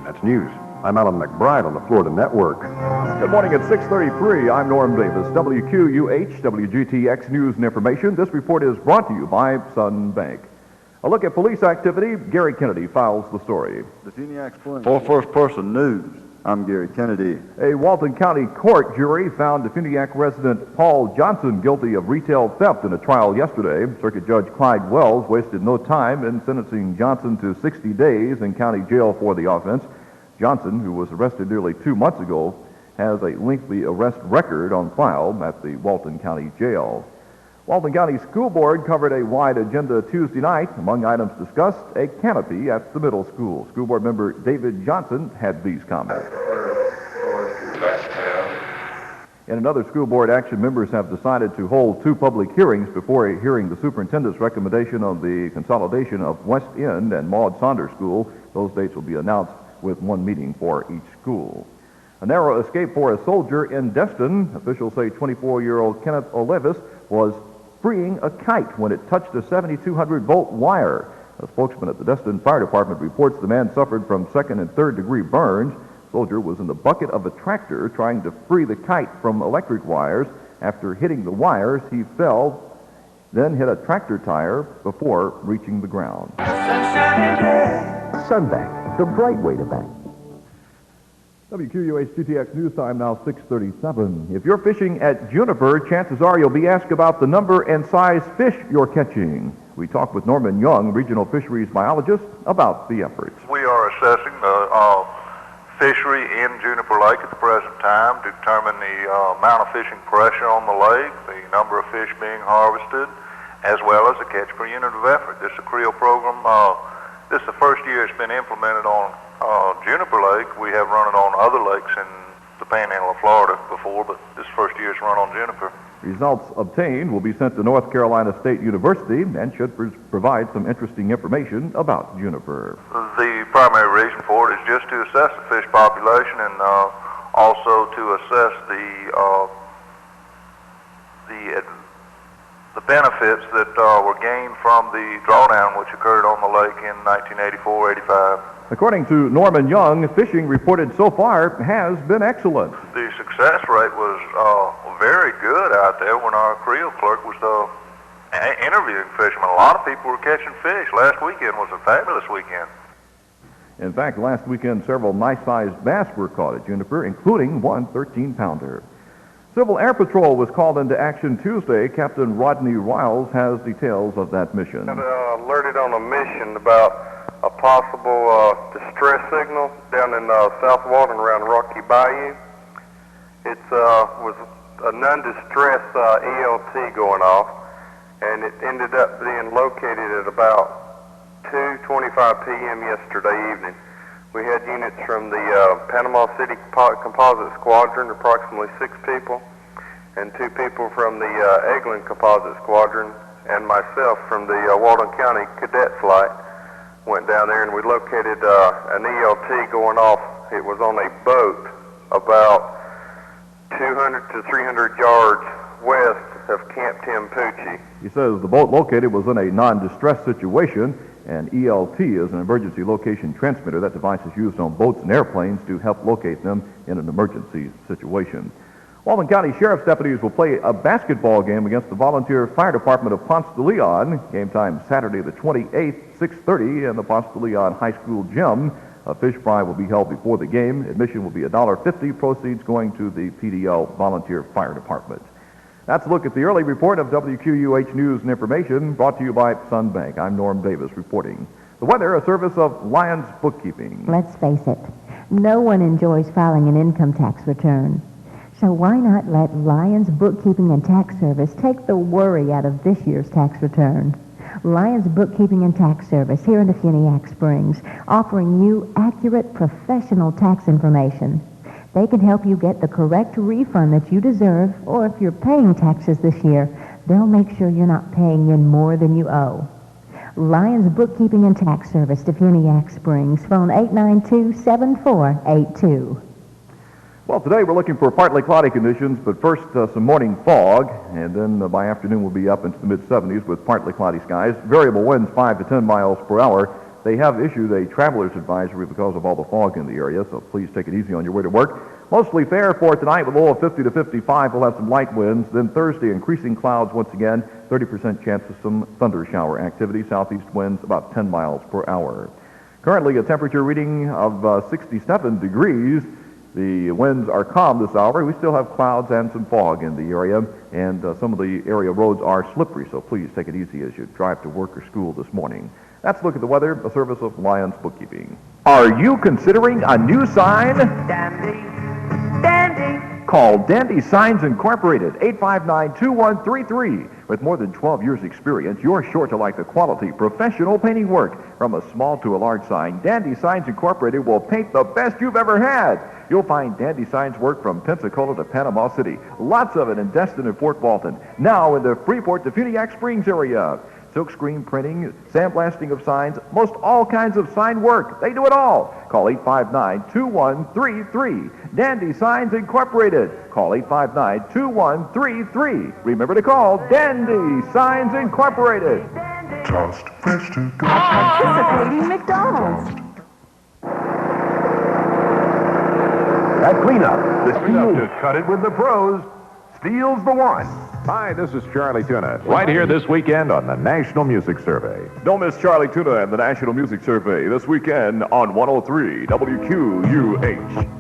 That's news. I'm Alan McBride on the Florida Network. Good morning at 6:33. I'm Norm Davis, WQUH, WGTX News and Information. This report is brought to you by Sun Bank. A look at police activity. Gary Kennedy files the story. DeFuniak Springs. For First Person News, I'm Gary Kennedy. A Walton County court jury found DeFuniak resident Paul Johnson guilty of retail theft in a trial yesterday. Circuit Judge Clyde Wells wasted no time in sentencing Johnson to 60 days in county jail for the offense. Johnson, who was arrested nearly 2 months ago, has a lengthy arrest record on file at the Walton County Jail. Walton County School Board covered a wide agenda Tuesday night. Among items discussed, a canopy at the middle school. School Board member David Johnson had these comments. In another school board action, members have decided to hold 2 public hearings before hearing the superintendent's recommendation on the consolidation of West End and Maud Saunders School. Those dates will be announced with 1 meeting for each school. A narrow escape for a soldier in Destin. Officials say 24-year-old Kenneth Olevis was freeing a kite when it touched a 7,200-volt wire. A spokesman at the Destin Fire Department reports the man suffered from 2nd and 3rd degree burns. The soldier was in the bucket of a tractor trying to free the kite from electric wires. After hitting the wires, he fell, then hit a tractor tire before reaching the ground. Sunbank, the bright way to bank. WQUH GTX News Time now 6:37. If you're fishing at Juniper, chances are you'll be asked about the number and size fish you're catching. We talked with Norman Young, regional fisheries biologist, about the efforts. We are assessing the fishery in Juniper Lake at the present time to determine the amount of fishing pressure on the lake, the number of fish being harvested, as well as the catch per unit of effort. This is a creel program. This is the first year it's been implemented on Juniper Lake. We have run it on other lakes in the Panhandle of Florida before, but this first year it's run on Juniper. Results obtained will be sent to North Carolina State University and should provide some interesting information about Juniper. The primary reason for it is just to assess the fish population and also to assess the benefits that were gained from the drawdown which occurred on the lake in 1984-85. According to Norman Young, fishing reported so far has been excellent. The success rate was very good out there when our creel clerk was interviewing fishermen. A lot of people were catching fish. Last weekend was a fabulous weekend. In fact, last weekend several nice-sized bass were caught at Juniper, including one 13-pounder. Civil Air Patrol was called into action Tuesday. Captain Rodney Riles has details of that mission. Alerted on a mission about a possible distress signal down in South Walton around Rocky Bayou. It was a non-distress ELT going off, and it ended up being located at about 2:25 p.m. yesterday evening. We had units from the Panama City Composite Squadron, approximately 6 people, and 2 people from the Eglin Composite Squadron, and myself from the Walton County Cadet Flight. Went down there and we located an ELT going off. It was on a boat about 200 to 300 yards west of Camp Timpucci. He says the boat located was in a non-distress situation, and ELT is an emergency location transmitter. That device is used on boats and airplanes to help locate them in an emergency situation. Walton County Sheriff's deputies will play a basketball game against the Volunteer Fire Department of Ponce de Leon. Game time Saturday the 28th, 6:30 in the Ponce de Leon High School gym. A fish fry will be held before the game. Admission will be $1.50. Proceeds going to the PDL Volunteer Fire Department. That's a look at the early report of WQUH News and Information, brought to you by Sun Bank. I'm Norm Davis reporting. The weather, a service of Lyons Bookkeeping. Let's face it, no one enjoys filing an income tax return. So why not let Lyons Bookkeeping and Tax Service take the worry out of this year's tax return? Lyons Bookkeeping and Tax Service here in DeFuniak Springs, offering you accurate, professional tax information. They can help you get the correct refund that you deserve, or if you're paying taxes this year, they'll make sure you're not paying in more than you owe. Lyons Bookkeeping and Tax Service, DeFuniak Springs, phone 892-7482. Well, today we're looking for partly cloudy conditions, but first some morning fog, and then by afternoon we'll be up into the mid-70s with partly cloudy skies. Variable winds 5 to 10 miles per hour. they have issued a traveler's advisory because of all the fog in the area, so please take it easy on your way to work. Mostly fair for tonight with a low of 50 to 55. We'll have some light winds. Then Thursday, increasing clouds once again. 30% chance of some thunder shower activity. Southeast winds about 10 miles per hour. Currently, a temperature reading of 67 degrees. The winds are calm this hour. We still have clouds and some fog in the area, and some of the area roads are slippery, so please take it easy as you drive to work or school this morning. That's a look at the weather, a service of Lions Bookkeeping. Are you considering a new sign? Dandy, dandy. Call Dandy Signs Incorporated, 859-2133. With more than 12 years' experience, you're sure to like the quality, professional painting work. From a small to a large sign, Dandy Signs Incorporated will paint the best you've ever had. You'll find Dandy Signs work from Pensacola to Panama City. Lots of it in Destin and Fort Walton. Now in the Freeport DeFuniak Springs area. Silkscreen printing, sandblasting of signs, most all kinds of sign work. They do it all. Call 859-2133. Dandy Signs Incorporated. Call 859-2133. Remember to call Dandy Signs Incorporated. Just fresh to go. Participating McDonald's. That cleanup. The cleanup to cut it with the pros. Steals the one. Hi, this is Charlie Tuna, right here this weekend on the National Music Survey. Don't miss Charlie Tuna and the National Music Survey this weekend on 103 WQUH.